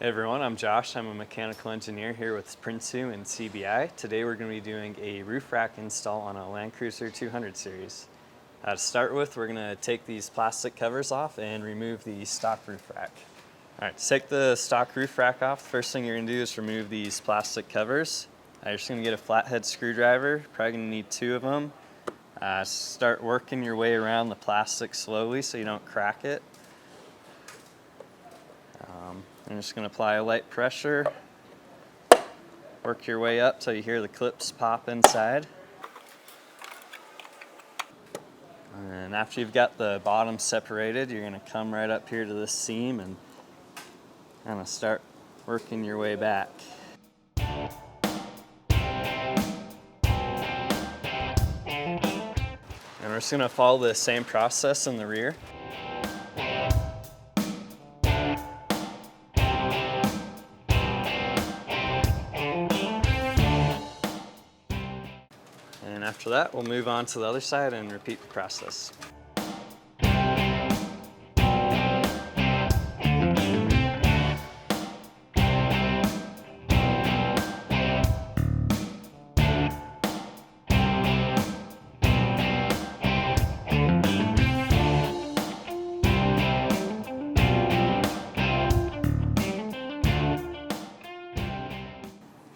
Hey everyone, I'm Josh. I'm a mechanical engineer here with Prinsu and CBI. Today we're going to be doing a roof rack install on a Land Cruiser 200 series. To start with, we're going to take these plastic covers off and remove the stock roof rack. Alright, to take the stock roof rack off, the first thing you're going to do is remove these plastic covers. You're just going to get a flathead screwdriver, probably going to need 2 of them. Start working your way around the plastic slowly so you don't crack it. I'm just going to apply a light pressure, work your way up till you hear the clips pop inside. And after you've got the bottom separated, you're going to come right up here to this seam and kind of start working your way back. And we're just going to follow the same process in the rear. And after that, we'll move on to the other side and repeat the process.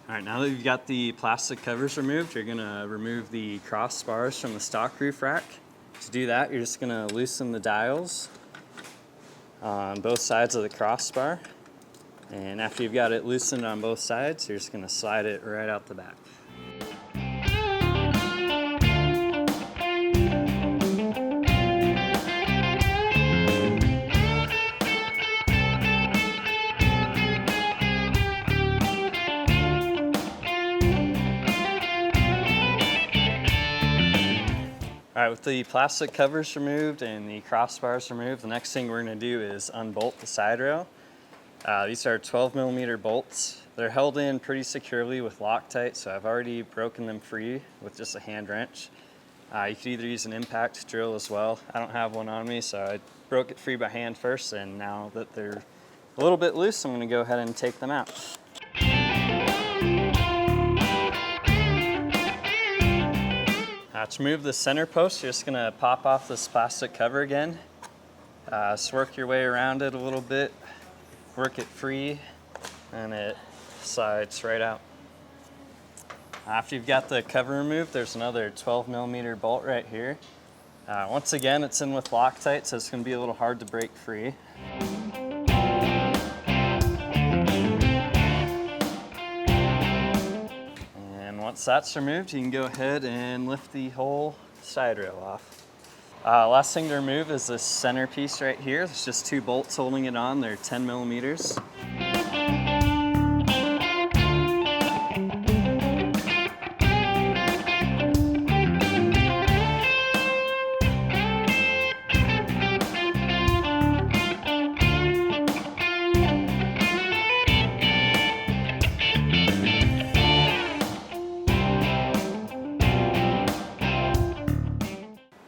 All right, now that you've got the plastic covers removed, you're gonna remove the crossbars from the stock roof rack. To do that, you're just gonna loosen the dials on both sides of the crossbar. And after you've got it loosened on both sides, you're just gonna slide it right out the back. All right, with the plastic covers removed and the crossbars removed, the next thing we're going to do is unbolt the side rail. These are 12mm bolts. They're held in pretty securely with Loctite, so I've already broken them free with just a hand wrench. You could either use an impact drill as well. I don't have one on me, so I broke it free by hand first, and now that they're a little bit loose, I'm going to go ahead and take them out. To remove the center post, you're just going to pop off this plastic cover again. Just work your way around it a little bit, work it free, and it slides right out. After you've got the cover removed, there's another 12mm bolt right here. Once again, it's in with Loctite, so it's going to be a little hard to break free. Once that's removed, you can go ahead and lift the whole side rail off. Last thing to remove is this center piece right here. There's just 2 bolts holding it on. They're 10mm.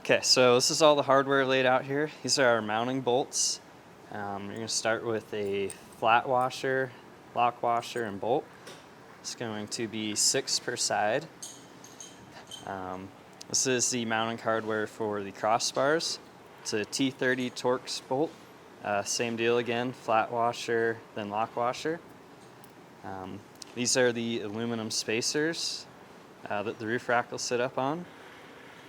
Okay, so this is all the hardware laid out here. These are our mounting bolts. You're going to start with a flat washer, lock washer, and bolt. It's going to be 6 per side. This is the mounting hardware for the crossbars. It's a T30 Torx bolt. Same deal again, flat washer, then lock washer. These are the aluminum spacers that the roof rack will sit up on.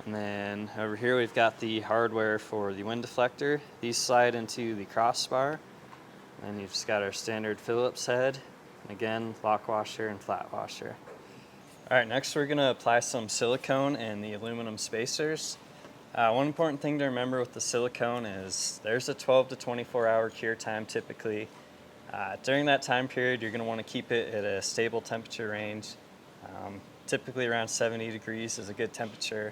And then over here we've got the hardware for the wind deflector. These slide into the crossbar. And you've just got our standard Phillips head. And again, lock washer and flat washer. All right, next we're going to apply some silicone and the aluminum spacers. One important thing to remember with the silicone is there's a 12 to 24 hour cure time typically. During that time period, you're going to want to keep it at a stable temperature range. Typically around 70 degrees is a good temperature.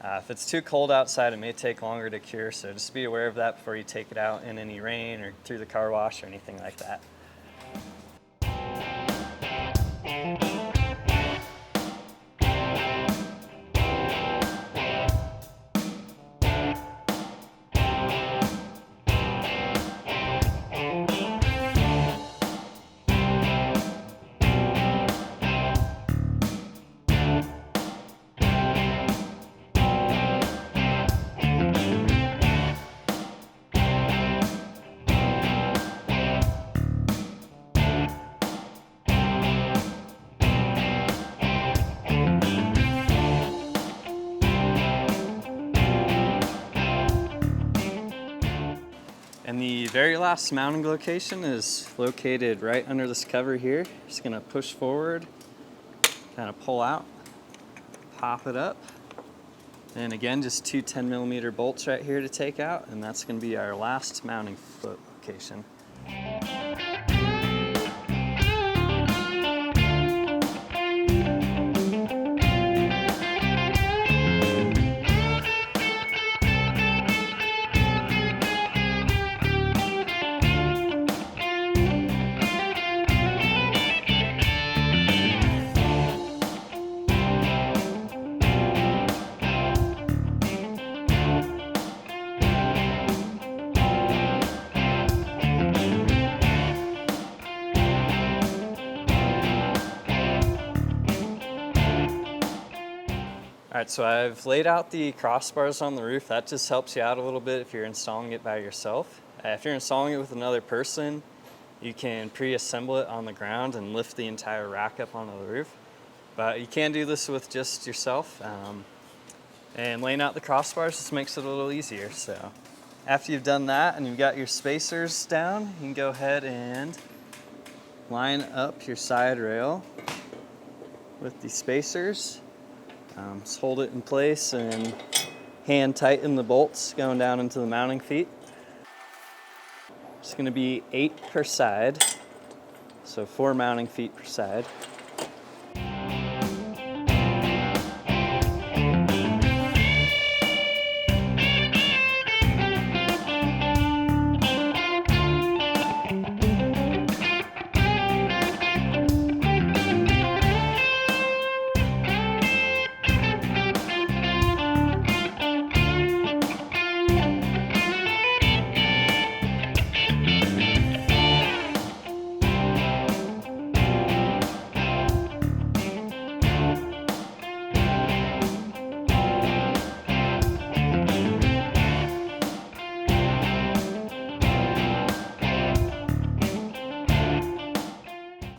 If it's too cold outside, it may take longer to cure, so just be aware of that before you take it out in any rain or through the car wash or anything like that. And the very last mounting location is located right under this cover here. Just gonna push forward, kind of pull out, pop it up. And again, just two 10mm bolts right here to take out, and that's gonna be our last mounting foot location. All right, so I've laid out the crossbars on the roof. That just helps you out a little bit if you're installing it by yourself. If you're installing it with another person, you can pre-assemble it on the ground and lift the entire rack up onto the roof. But you can do this with just yourself. And laying out the crossbars just makes it a little easier. So after you've done that and you've got your spacers down, you can go ahead and line up your side rail with the spacers. Just hold it in place and hand tighten the bolts going down into the mounting feet. It's going to be 8 per side, so 4 mounting feet per side.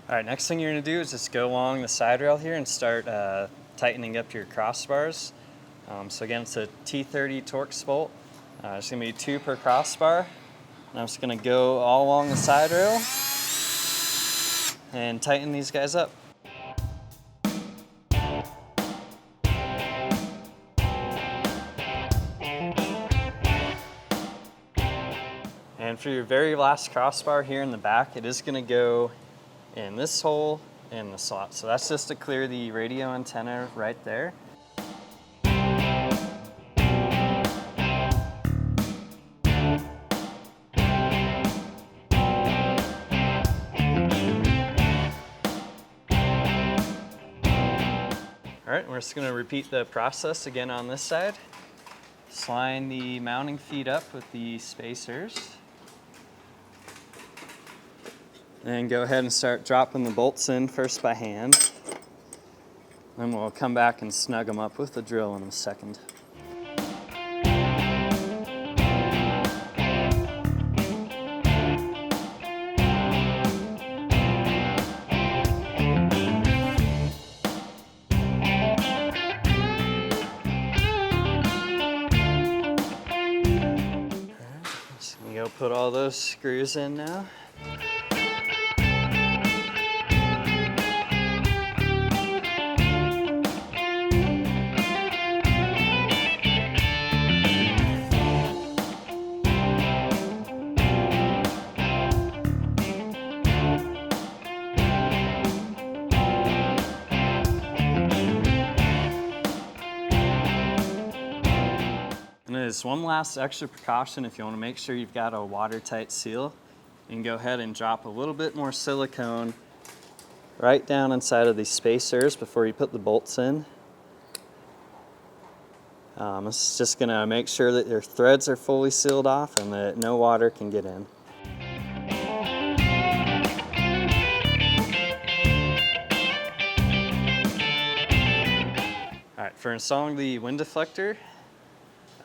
All right, next thing you're gonna do is just go along the side rail here and start tightening up your crossbars. So again, it's a T30 Torx bolt. There's gonna be 2 per crossbar. And I'm just gonna go all along the side rail and tighten these guys up. And for your very last crossbar here in the back, it is gonna go in this hole in the slot. So that's just to clear the radio antenna right there. All right, we're just gonna repeat the process again on this side. Slide the mounting feet up with the spacers. And go ahead and start dropping the bolts in first by hand. Then we'll come back and snug them up with the drill in a second. So we go put all those screws in now. And there's one last extra precaution if you want to make sure you've got a watertight seal. You can go ahead and drop a little bit more silicone right down inside of these spacers before you put the bolts in. This is just going to make sure that your threads are fully sealed off and that no water can get in. All right, for installing the wind deflector,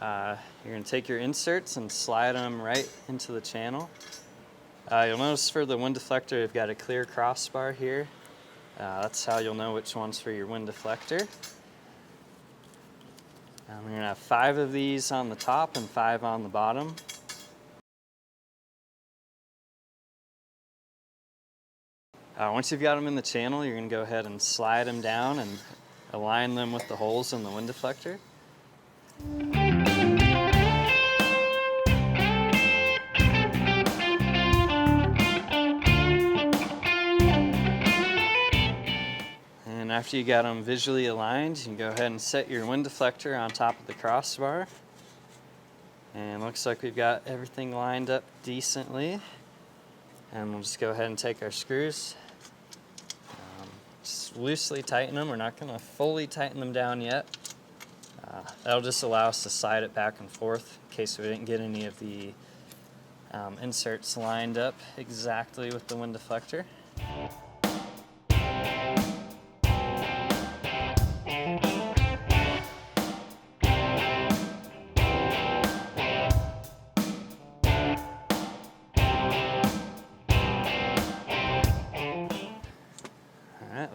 you're going to take your inserts and slide them right into the channel. You'll notice for the wind deflector, you've got a clear crossbar here. That's how you'll know which one's for your wind deflector. We're going to have 5 of these on the top and 5 on the bottom. Once you've got them in the channel, you're going to go ahead and slide them down and align them with the holes in the wind deflector. And after you got them visually aligned, you can go ahead and set your wind deflector on top of the crossbar. And looks like we've got everything lined up decently. And we'll just go ahead and take our screws. Just loosely tighten them. We're not going to fully tighten them down yet. That'll just allow us to slide it back and forth in case we didn't get any of the inserts lined up exactly with the wind deflector.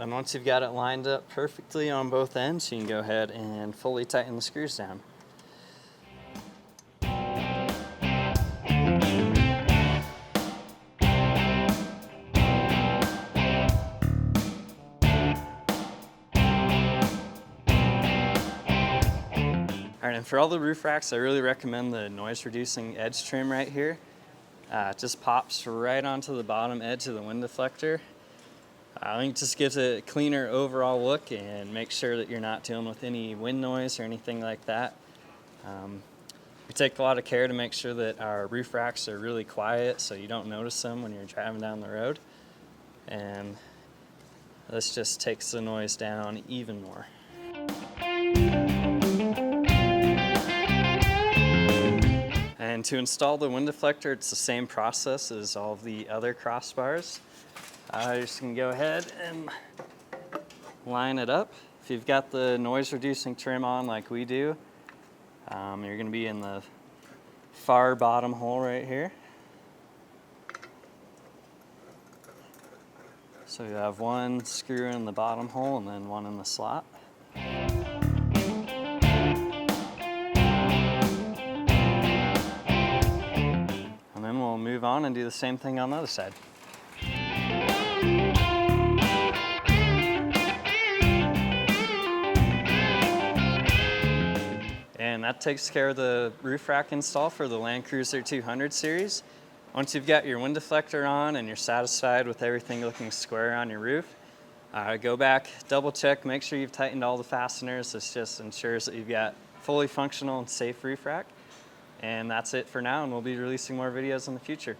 And once you've got it lined up perfectly on both ends, you can go ahead and fully tighten the screws down. Alright, and for all the roof racks, I really recommend the noise reducing edge trim right here. It just pops right onto the bottom edge of the wind deflector. I think it just gives a cleaner overall look and make sure that you're not dealing with any wind noise or anything like that. We take a lot of care to make sure that our roof racks are really quiet so you don't notice them when you're driving down the road. And this just takes the noise down even more. And to install the wind deflector, it's the same process as all of the other crossbars. You're just going to go ahead and line it up. If you've got the noise reducing trim on like we do, you're going to be in the far bottom hole right here. So you have one screw in the bottom hole and then one in the slot. And then we'll move on and do the same thing on the other side. And that takes care of the roof rack install for the Land Cruiser 200 series. Once you've got your wind deflector on and you're satisfied with everything looking square on your roof, go back, double check, make sure you've tightened all the fasteners. This just ensures that you've got fully functional and safe roof rack. And that's it for now, and we'll be releasing more videos in the future.